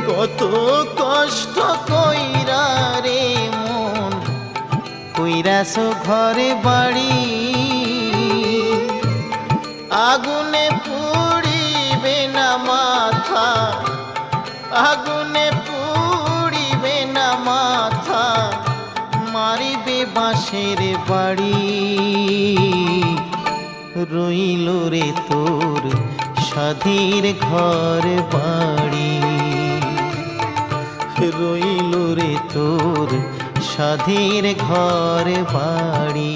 কত কষ্ট কইরা রে মন কইরাছ ঘরে বাড়ি, আগুনে পুড়িবে না মাথা, আগুনে পুড়িবে না মাথা, মারিবে বাঁশের বাড়ি। রইল রে তোর স্বাধীর ঘর বাড়ি, রইল রে তোর স্বাধীর ঘর বাড়ি।